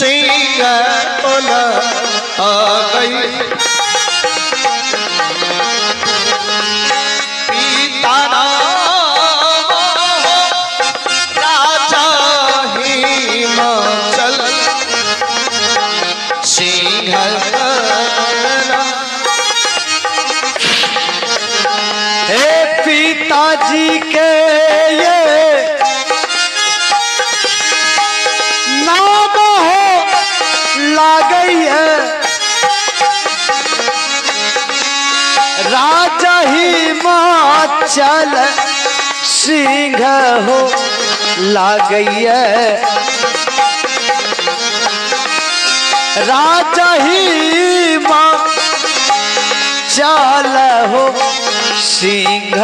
सिंह बोला आ गई पिता नाम राजा हिमाचल सिंह। हे पिताजी के ये नाम हो ला गई है राजा हिमाचल सिंह हो ला गई है राजा हिमाचल हो सिंह।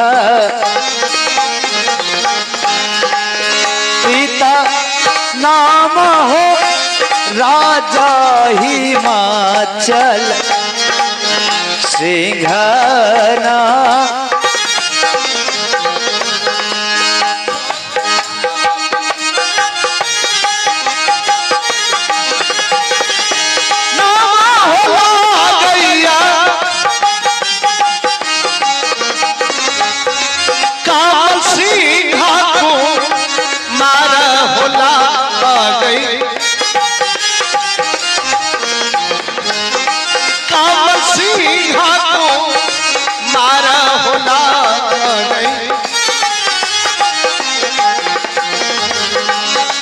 पिता नाम हो राजा हिमाचल सिंह ना।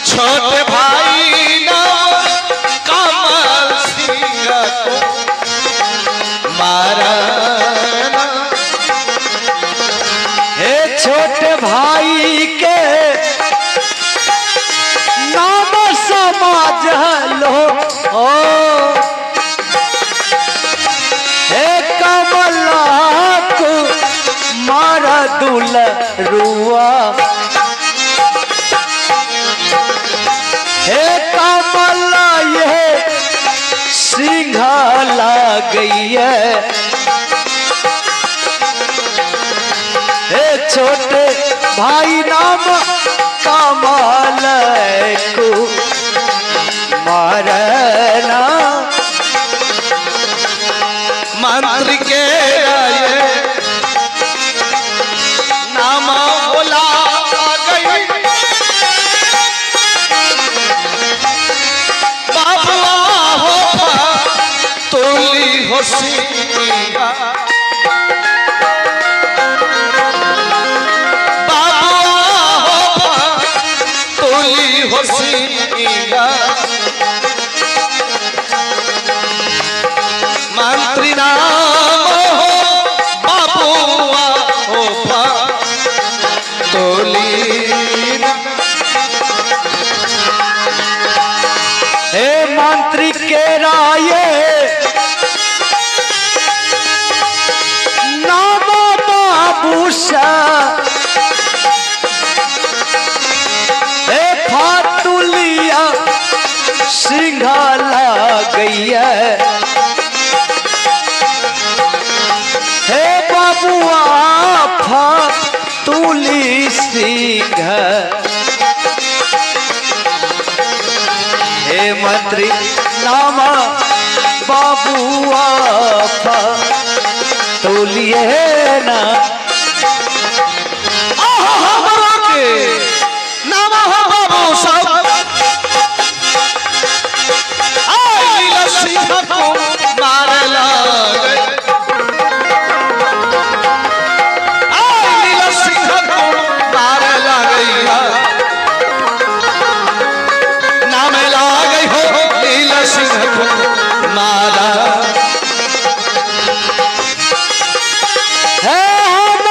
छोटे भाई नाम कमल सिंह को मारा। हे छोटे भाई के नाम समाज लो ओ हे कमला को मारा दुलरुआ। हे कमला ये सिंह ला गई है हे छोटे भाई नाम कमल को मारना। मंत्री के आए नाम बोला गई बाबुआ हो तोली हो सिंह। मंत्री नाम हो बाबुआ हो तोली। हे मंत्री के राये नाम बाबूसा फातुलिया सिंह ला गई है हे बाबुआ फातुली सिंह। हे मंत्री नाम बाबुआ फातुलिए ना। नाम हो बाबू सब नीला सिंह को मारे लगे। नीला सिंह को मारे लगे नाम लागे हो नीला सिंह को मारा। है हम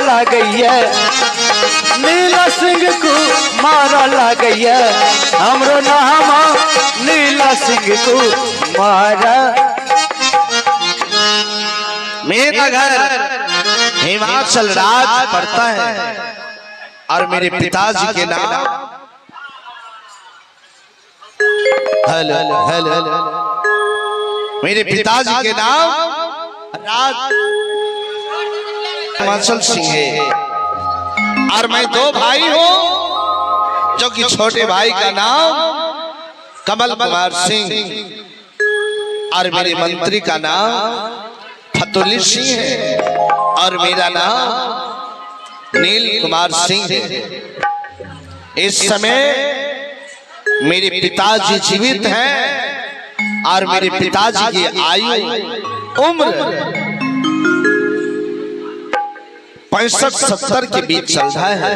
लागैया नीला सिंह को मारा लागैया हमरो नामा नीला सिंह को मारा। मेरा घर हिमाचल राज पड़ता है और मेरे पिताजी के नाम मेरे पिताजी के नाम राज हिमाचल सिंह है और मैं दो भाई हूं जो कि छोटे भाई का नाम कमल कुमार सिंह और मेरे मंत्री का नाम फतुली सिंह है और मेरा नाम नील कुमार सिंह है। इस समय मेरे पिताजी जीवित हैं और मेरे पिताजी की आयु उम्र 65-70 के बीच चल रहा है।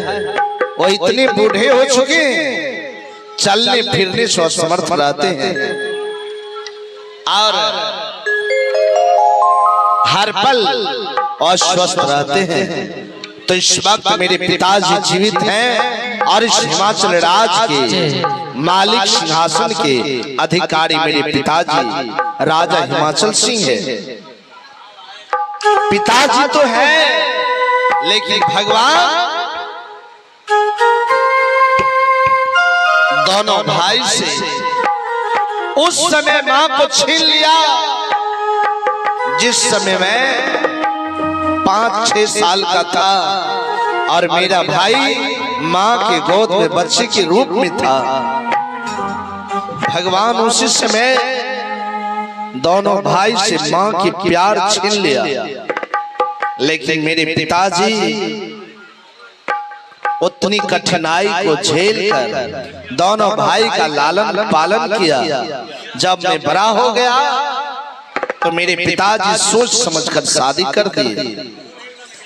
वो इतने बूढ़े हो चुके हैं, चलने फिरने से असमर्थ रहते हैं और हर पल अस्वस्थ रहते हैं। तो इस वक्त मेरे पिताजी जीवित हैं और इस हिमाचल राज के मालिक सिंहासन के अधिकारी मेरे पिताजी राजा हिमाचल सिंह है। पिताजी तो है लेकिन भगवान दोनों भाई से उस समय मां को छीन लिया जिस समय मैं 5-6 साल का था और मेरा भाई मां के गोद में बच्चे के रूप में था। भगवान उसी समय दोनों भाई से मां की प्यार छीन लिया। लेकिन मेरे पिताजी उतनी कठिनाई को झेल कर दोनों भाई का लालन पालन किया। जब मैं बड़ा हो गया तो मेरे पिताजी सोच समझकर शादी कर दी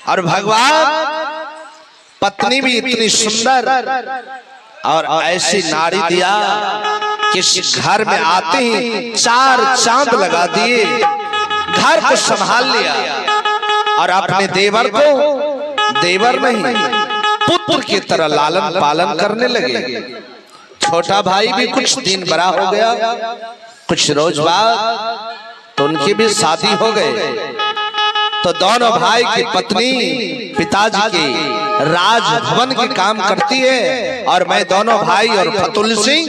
और भगवान पत्नी भी इतनी सुंदर और ऐसी नारी दिया कि घर में आते ही 4 चांद लगा दिए, घर को संभाल लिया और अपने देवर को देवर नहीं पुत्र की तरह लालन पालन करने लगे। छोटा भाई भी कुछ दिन बड़ा हो गया, कुछ रोज बाद तो उनकी भी शादी हो गए। तो दोनों भाई की पत्नी पिताजी के राजभवन के काम करती है और मैं दोनों भाई और फतुल सिंह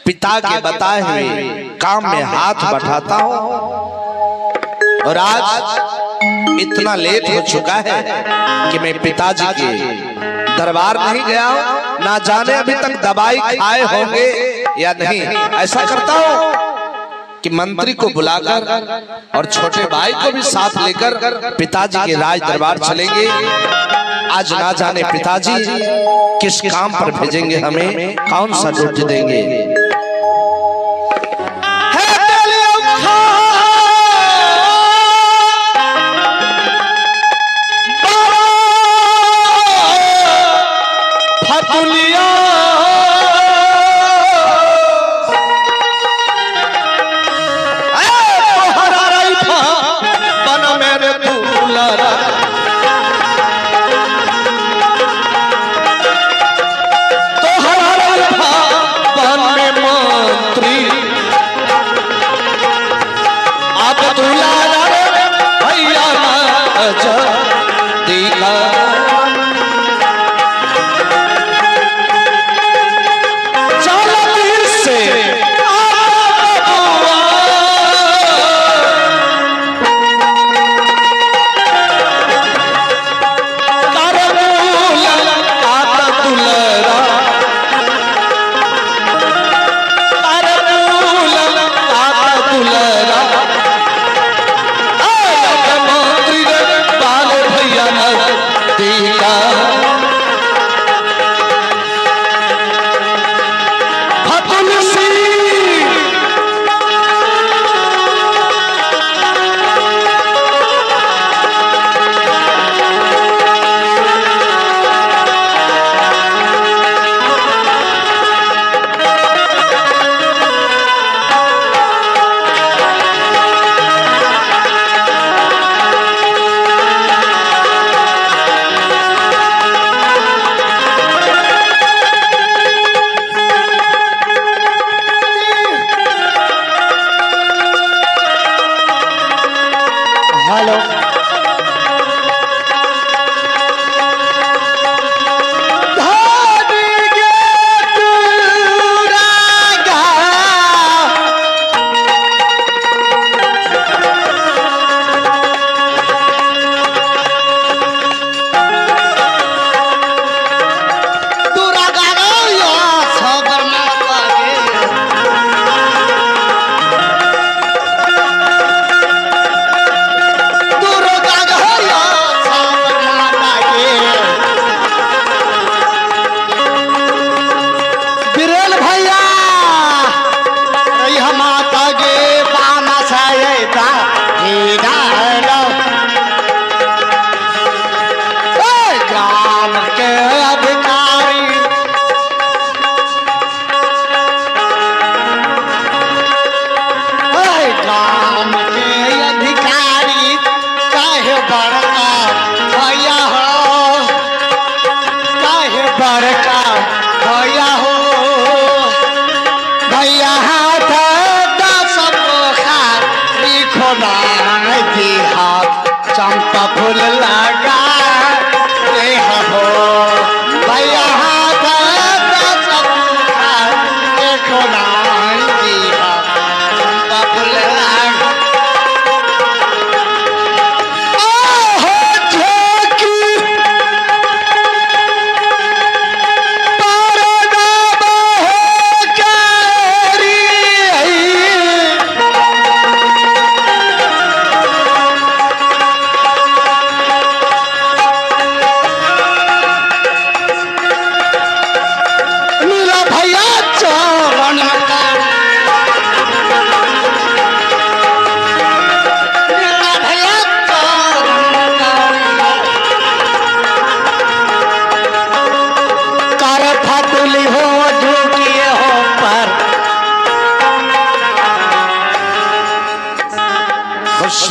पिता के बताए हुए काम में हाथ बढ़ाता हूं। और आज इतना लेट हो चुका है कि मैं पिताजी के दरबार नहीं गया हूं, ना जाने अभी तक दवाई खाए होंगे या नहीं। ऐसा करता हूं कि मंत्री को बुलाकर और छोटे भाई को भी साथ लेकर पिताजी के राज दरबार चलेंगे। आज ना जाने पिताजी किस काम पर भेजेंगे, हमें कौन सा ड्यूटी देंगे।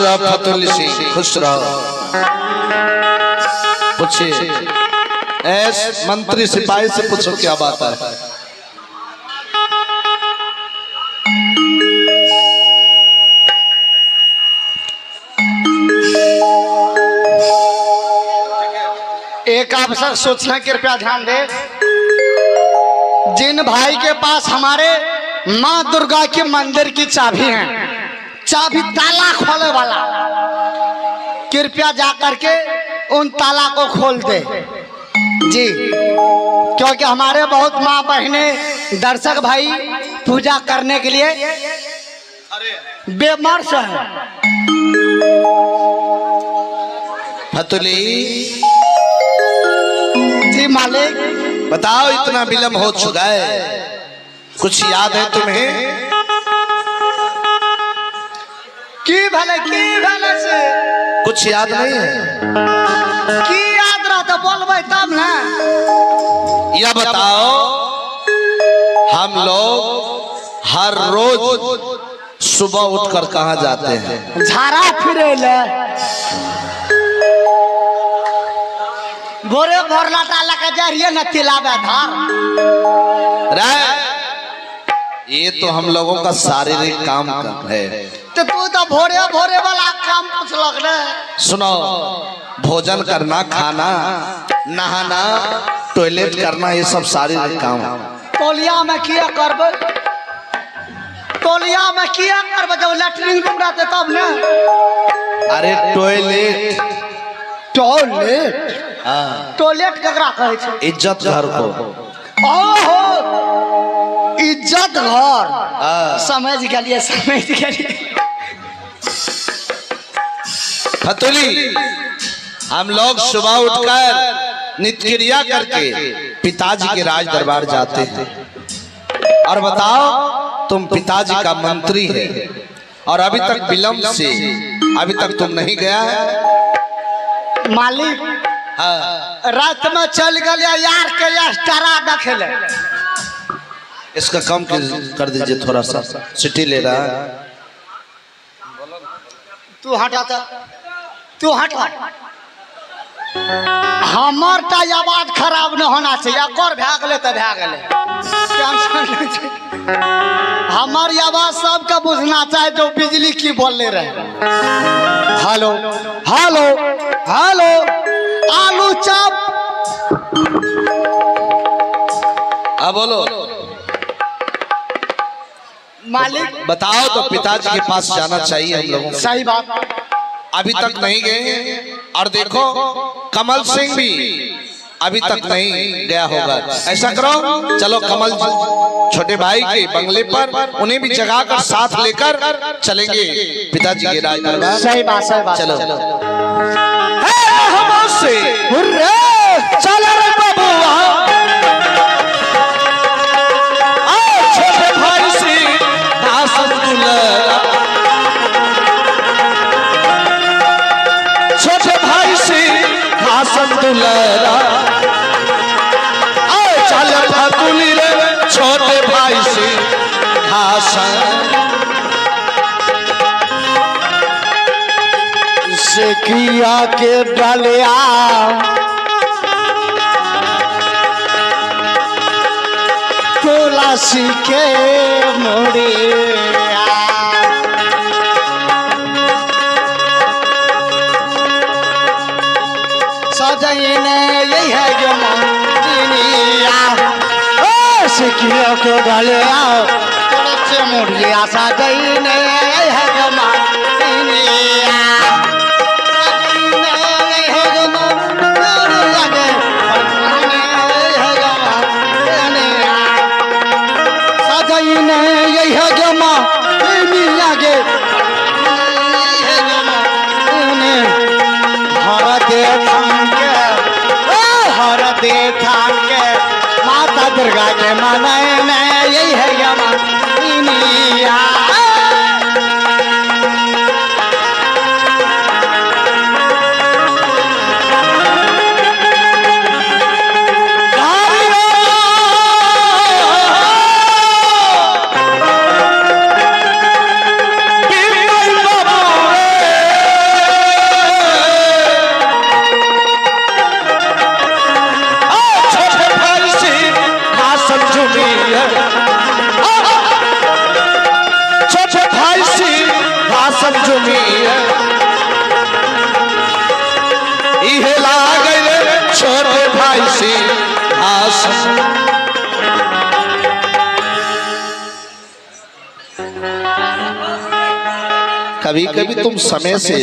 रहो फतुल सिंह, खुश रहो। पूछिए, ऐस मंत्री सिपाही से पूछो क्या बात है। एक अवसर सोचना, कृपया ध्यान दे। जिन भाई के पास हमारे माँ दुर्गा के मंदिर की चाबी है, चाबी ताला खोले वाला, कृपया जाकर के उन ताला को खोल दे जी, क्योंकि हमारे बहुत माँ बहने दर्शक भाई पूजा करने के लिए बेमर्श है। फतुली जी मालिक, बताओ, इतना विलम्ब हो चुका है, कुछ याद है तुम्हें? की भले से कुछ याद नहीं है? की याद रहता बोलबे तब ना। यह बताओ, हम लोग हर रोज सुबह उठकर कहाँ जाते हैं? झाड़ा फिरे ले, भोरे भोर लाटा लगा जा रही है न तिलावे धार। ये तो हम लोगों का शारीरिक काम है। तो तू तो भोरे भोरे वाला काम पूछलक रे। सुनो, भोजन करना, खाना, नहाना, टॉयलेट करना, ये सब शारीरिक काम है। तोलिया में किया करबे, तोलिया में किया करबे, जब लैट्रिन रूम रहते तब ना। अरे टॉयलेट, टॉयलेट, टॉयलेट ककरा कहे छै? इज्जत घर को। ओहो, इज्जत घर, समझ गलिए, समझ गलिए। फतुली, हम लोग सुबह उठकर नित्य क्रिया करके पिताजी के राज दरबार जाते हैं। और बताओ, तुम पिताजी का मंत्री है और अभी तक विलम्ब से अभी तक तुम नहीं गया है। मालिक, रात में चल गया यार के एक्स्ट्रा दखेले। इसका कम कर दीजिए थोड़ा सा, सिटी ले रहा है। तू हटा, तू हटा। हमर टा आवाज खराब न होना चाहिए, कर भै गेले तो भै गेले, टेंशन नहीं छै। हमारी आवाज सबका बुझना चाहिए जो बिजली की बोलने रहे। हेलो हेलो हेलो, आलू चप। अब बोलो मालिक, बताओ, तो पिताजी के पास जाना चाहिए हम लोगों को। सही बात, अभी तक नहीं गए। और देखो, कमल सिंह भी अभी तक नहीं गया होगा। ऐसा करो, चलो कमल छोटे भाई के बंगले पर उन्हें भी जगा कर साथ लेकर चलेंगे पिताजी के राज दरबार। सही बात, सही बात। चलो चल रे बबुआ, छोटे भाई से भाषण दुलारा, छोटे भाई से भाषण दुलारा, चल फतुली रे छोटे भाई से भाषण से किया के डलिया, तुलसी के मुड़िया, सजने यही है जो मंदिरिया, से किया के डलिया, तुलसी मुड़िया, सजने यही है जो मंदिरिया। माता दुर्गा के मनाए में यही है यमा। कभी कभी तुम समय से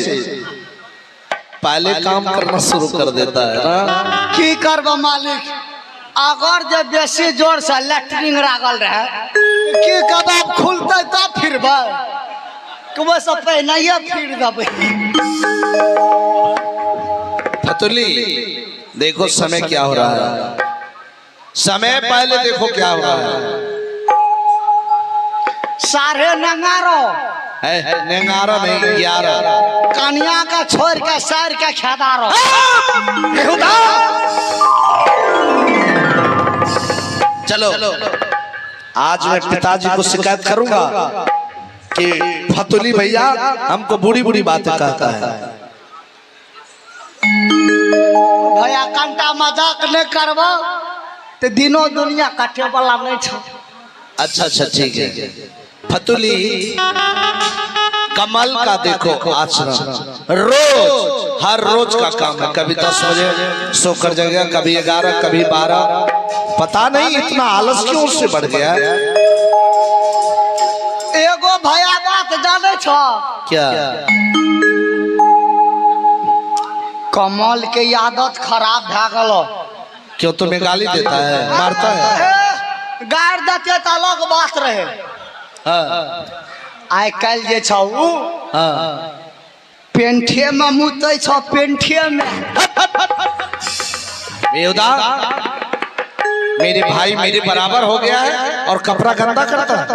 पहले काम करना शुरू कर देता है ना। की करब मालिक, अगर जब बेसी जोर से लैट्रिन लागल रहे की कबाब खुलते तब फिरब से पहले फिर देबै। फतुली देखो समय क्या हो रहा है, समय पहले देखो क्या हो रहा है। 11:30 11 नहीं 11। कन्या का छोड़ के सर के खेदा रहो। चलो आज मैं पिताजी को शिकायत करूंगा कि फतुली भैया हमको बुरी बुरी बातें कहता है। भैया कंटा मजाक नहीं करबो तो दिनों दुनिया कटे वाला नहीं छो। अच्छा ठीक है। फतुली कमल का देखो आचरण, रोज हर रोज का काम है। कभी 10 बजे सोकर जगह, कभी 11, कभी 12। पता नहीं इतना आलस क्यों उससे बढ़ गया। एगो भैया बात जाने छो क्या? कमल के आदत खराब भे गलो। क्यों तुम्हें गाली देता है, मारता है? गाड़ देते तो अलग बात रहे। आइ कल जे छौ पेंठे में मुतै छौ, पेंठे में। बेहुदा, मेरे भाई मेरे बराबर हो गया है और कपड़ा गंदा करता है।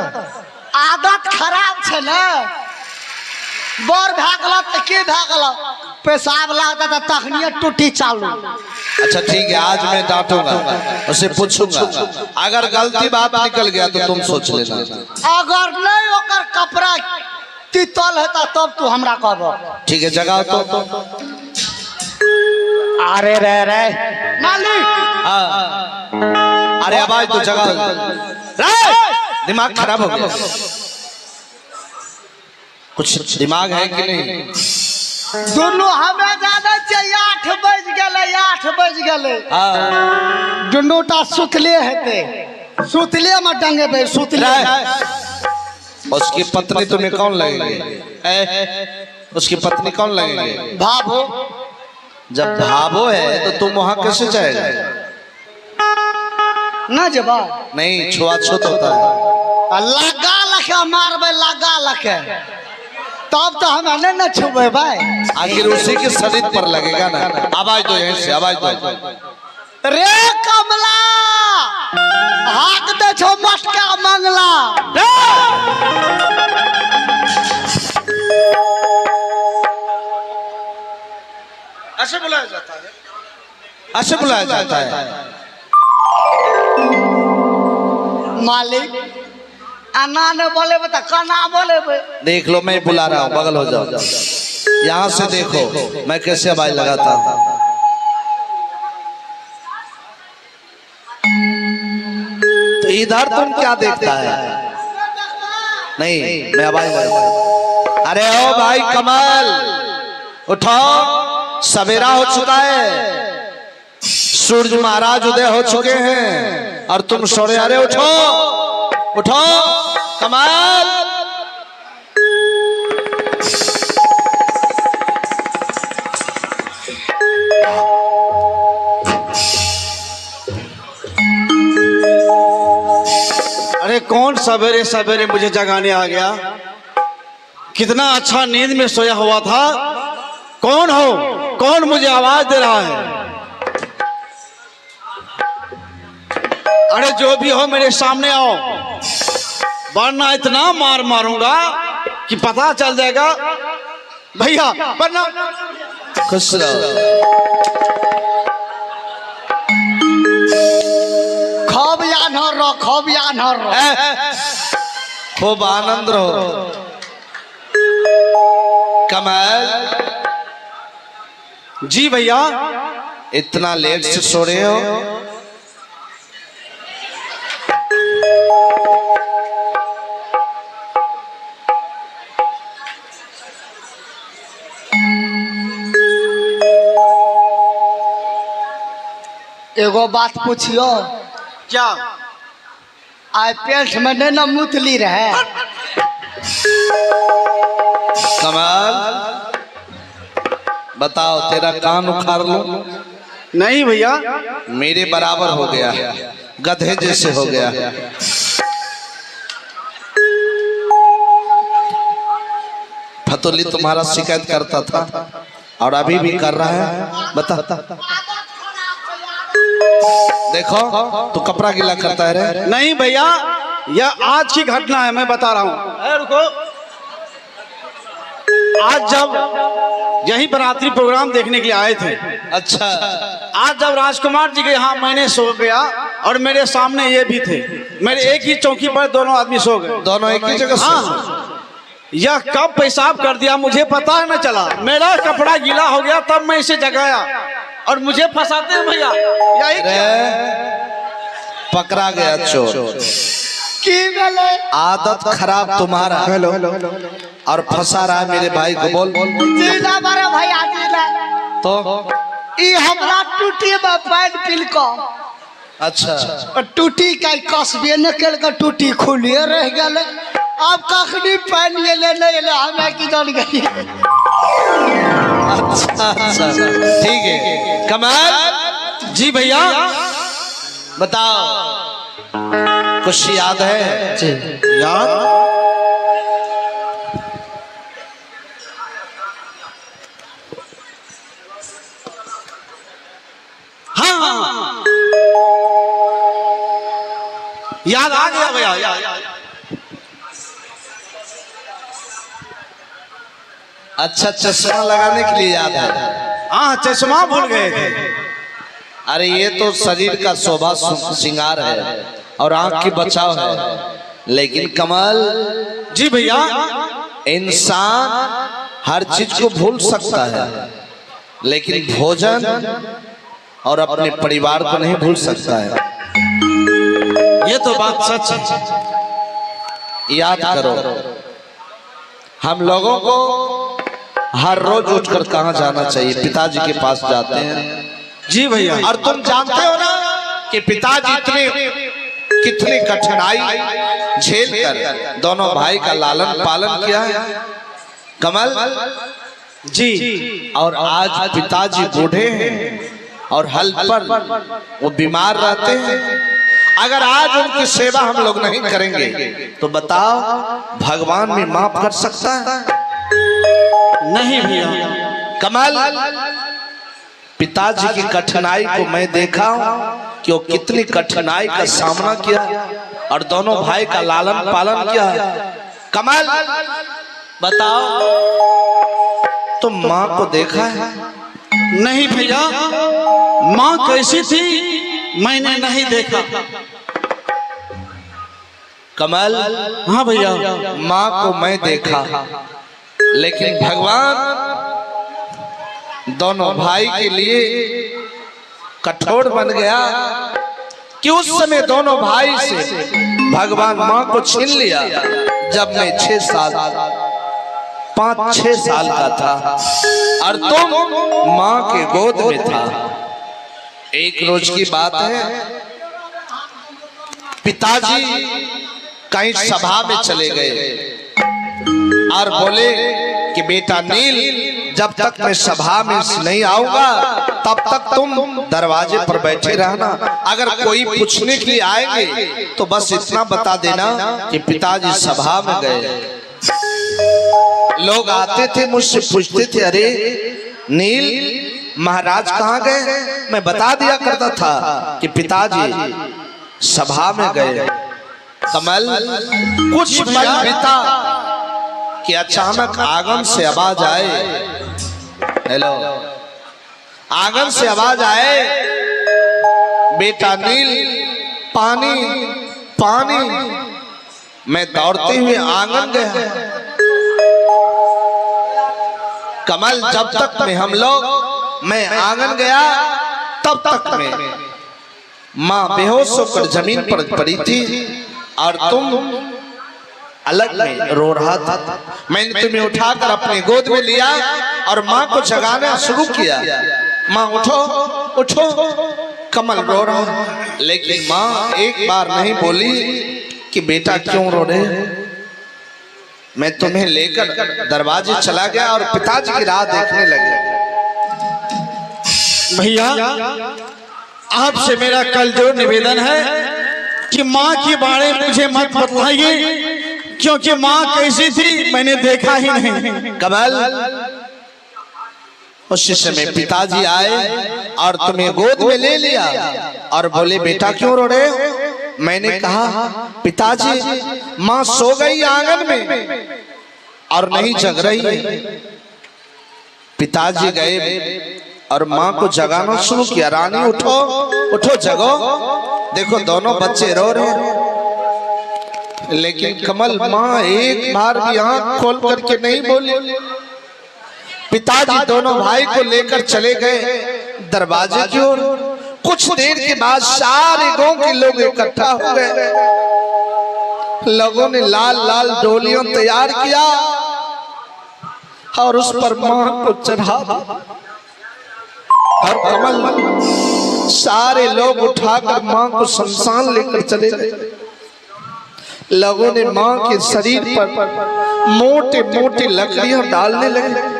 आदत खराब छे ना। बोर भागल तो के भागल, पेशाब लागता तो तखनिए टूटी चालू। अच्छा ठीक है, आज मैं डांटूंगा, उसे पूछूंगा। अगर गलती बात निकल गया तो तुम सोच लेना। अगर नहीं ओकर कपड़ा तितल है तब तू हमरा कहब। ठीक है, जगह तो अरे रे मालिक। अरे आवाज तो जगह, दिमाग खराब हो गया। कुछ दिमाग है कि नहीं? दोनों हमें जाना चाहिए। 8 बज गए, 8 बज गए। दुनूटा सुतले हेते, सुतले में डंगे पे सुतले। उसकी पत्नी तुम्हें कौन लगेगी? उसकी पत्नी कौन लगेगी? भाभो। जब भाभो है तो तुम वहां कैसे जाएगा? ना जबा नहीं, छुआछूत होता है। लगा लखे मारबे, लगा लखे तब तो हम नहीं न छुबे भाई। आखिर उसी के शरीर पर लगेगा ना। आवाज दो यहीं से, आवाज दो। रे कमला हाथ दे छो मटका मंगला। ऐसे बुलाया जाता है, ऐसे बुलाया जाता है। मालिक अना ने बोले बता कना बोले बे। देख लो, मैं बुला रहा हूँ, बगल हो जाओ। यहाँ से देखो मैं कैसे आवाज लगाता हूँ। तो इधर तुम क्या देखता है? नहीं, मैं आवाज लगाता। अरे ओ भाई कमल, उठो, सवेरा हो चुका है, सूरज महाराज उदय हो चुके हैं और तुम सो रहे। अरे उठो उठो कमल। अरे कौन सवेरे सवेरे मुझे जगाने आ गया? कितना अच्छा नींद में सोया हुआ था। कौन हो? कौन मुझे आवाज दे रहा है? अरे जो भी हो मेरे सामने आओ, वरना इतना मार मारूंगा कि पता चल जाएगा। भैया वरना खुश रहो। खूब यानर रहो, खूब यानर रहो, खूब आनंद रहो। कमल जी भैया, इतना लेट से सो रहे हो? एगो बात पूछियो। क्या? आई पेट में नहीं न मुतली रहे? कमाल, बताओ तेरा कान उखाड़ लो? नहीं भैया। मेरे बराबर हो गया, गधे जैसे हो गया। फतुली तुम्हारा शिकायत करता था और अभी भी कर रहा है। बता देखो तू कपड़ा गीला करता है रे। नहीं भैया, यह आज की घटना है, मैं बता रहा हूँ। रुको, आज जब यही बराती प्रोग्राम देखने के लिए आए थे, अच्छा, आज जब राजकुमार जी के यहाँ मैंने सो गया और मेरे सामने ये भी थे, मेरे एक ही चौकी पर दोनों आदमी सो गए। दोनों एक ही जगह सो? हाँ, यह कब पेशाब कर दिया मुझे पता न चला। मेरा कपड़ा गीला हो गया, तब मैं इसे जगाया और मुझे फंसाते हैं भैया। यही पकड़ा गया चोर। आदत खराब तुम्हारा। हेलो और फंसा रहा है मेरे भाई को। बोल जिला बड़ा भैया जिला तो ई हमरा टूटी में पैन पिल को। अच्छा, और टूटी का कसबे न कर के टूटी खुलिए रह गए। अब कखनी पैन ये ले नहीं ले हमें की जान गई। अच्छा ठीक है। कमाल जी भैया, बताओ कुछ याद है? याद हाँ, याद आ गया भैया। याद। अच्छा, चश्मा लगाने के लिए याद है? हाँ, चश्मा भूल गए थे। अरे ये तो शरीर का शोभा श्रृंगार है और आंख की बचाव है, लेकिन कमल जी भैया, इंसान हर चीज को भूल सकता है, लेकिन भोजन और अपने परिवार को नहीं भूल सकता है। ये तो बात सच है। याद करो, हम लोगों को हर रोज उठकर कहाँ जाना चाहिए? पिताजी के पास जाते हैं। जी भैया, और तुम जानते हो ना कि पिताजी कितनी कठिनाई झेल कर दोनों भाई का लालन पालन किया है। कमल जी, और आज पिताजी बूढ़े हैं और हल पर वो बीमार रहते हैं। अगर आज उनकी सेवा हम लोग नहीं करेंगे तो बताओ भगवान भी माफ कर सकता है? नहीं भैया। कमल, पिताजी की कठिनाई को मैं देखा हूं कि वो कितनी कठिनाई का सामना किया और दोनों भाई का लालन पालन किया। कमल बताओ, तुम माँ को देखा है? नहीं भैया, माँ कैसी थी मैंने नहीं देखा। कमल हाँ भैया, माँ को मैं देखा, लेकिन भगवान दोनों भाई के लिए कठोर बन गया कि उस समय दोनों भाई से भगवान माँ को छीन लिया जब मैं 5-6 साल का था और तुम माँ के गोद में था। एक रोज की बात है, पिताजी कहीं सभा में चले गए और बोले कि बेटा नील, जब तक मैं सभा में नहीं आऊंगा तब तक तुम दरवाजे पर बैठे रहना। अगर कोई पूछने के लिए आएंगे तो बस इतना बता देना कि पिताजी सभा में गए। लोग आते थे मुझसे पूछते थे, अरे नील महाराज कहाँ गए? मैं बता दिया करता था कि पिताजी सभा में गए। कमल कुछ पल बीता कि अचानक आंगन से आवाज आए। हेलो, आंगन से आवाज आए, बेटा नील पानी पानी। मैं दौड़ते हुए आंगन गया। कमल जब तक मैं आंगन गया तब तक में माँ बेहोश होकर जमीन पर पड़ी थी और तुम अलग में रो रहा था। मैंने तुम्हें उठाकर अपने गोद में लिया और माँ को जगाना शुरू किया। माँ उठो उठो, कमल रो रहा, लेकिन माँ एक बार नहीं बोली कि बेटा क्यों रो रहे? मैं तुम्हें लेकर दरवाजे चला गया और पिताजी की राह देखने लगे। भैया आपसे मेरा कल जो निवेदन है कि माँ के बारे में मुझे मत बतलाइए, क्योंकि माँ कैसी थी मैंने देखा ही नहीं। कमल, उस समय पिताजी आए और तुम्हें गोद में ले लिया और बोले बेटा क्यों रो रहे हो? मैंने कहा पिताजी माँ सो गई आंगन में और नहीं जग रही है। पिताजी गए और माँ को जगाना शुरू किया, रानी उठो उठो जगो, देखो दोनों बच्चे रो रहे हैं। लेकिन कमल माँ एक बार भी आंख खोल करके नहीं बोली। पिताजी दोनों भाई को लेकर चले गए दरवाजे की ओर। कुछ देर के बाद सारे गांव के लोग इकट्ठा हो गए। लोगों ने लाल लाल डोलियां तैयार किया और उस पर मां को चढ़ा दिया। और कमल सारे लोग उठाकर मां को शमशान लेकर चले गए। लोगों ने मां के शरीर पर मोटे मोटे लकड़ियां डालने लगे।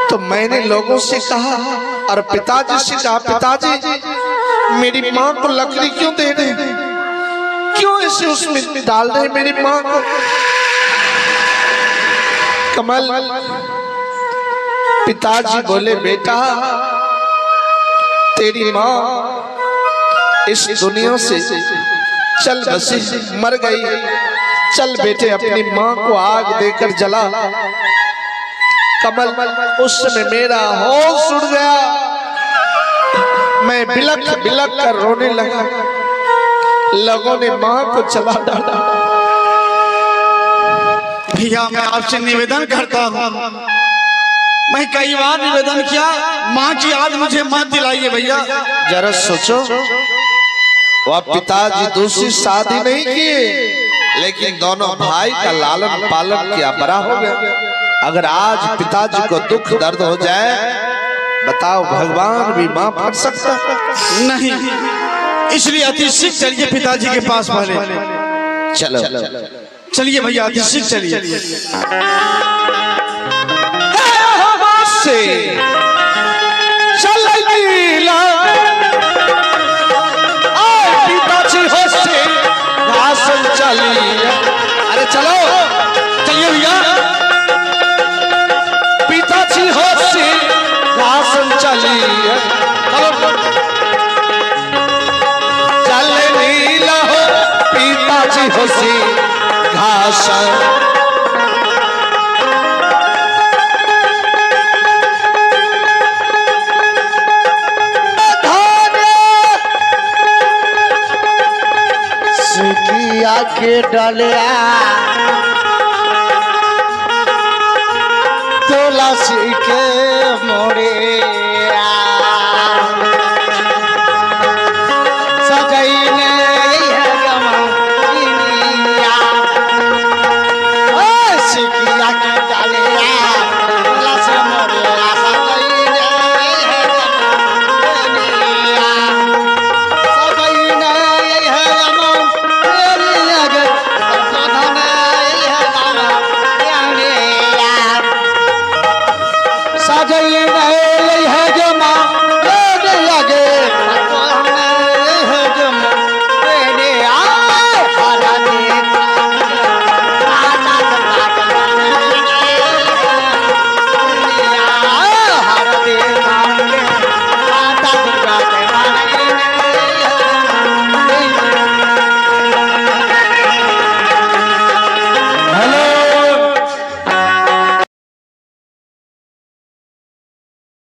तो मैंने लोगों से कहा और पिताजी से कहा पिताजी मेरी माँ को लकड़ी क्यों दे रहे हैं, क्यों ऐसे उसमें डाल रहे मेरी माँ को? कमल पिताजी बोले बेटा तेरी माँ इस दुनिया से चल बसी, मर गई। चल बेटे अपनी माँ को आग देकर जला। कमल उस समय मेरा होश उड़ गया। मैं बिलख बिलख कर रोने लगा। लोगों ने माँ को जला डाला। भैया मैं आपसे निवेदन करता हूँ, मैं कई बार निवेदन किया, माँ की याद मुझे मत दिलाइए भैया। जरा सोचो, वह पिताजी दूसरी शादी नहीं किए, लेकिन दोनों भाई का लालन पालन किया, बड़ा हो गया। अगर आज पिताजी को दुख दर्द हो जाए, बताओ भगवान भी माफ कर सकता? नहीं, इसलिए अति शीघ्र चलिए पिताजी के पास पहले। चलो चलिए भैया अति शीघ्र चलिए। अरे चलो चलिए भैया। पिताजी हो से घासन चलिए, चल नीला हो पिताजी हो से घासन। सिकिया के डलिया तुलसी के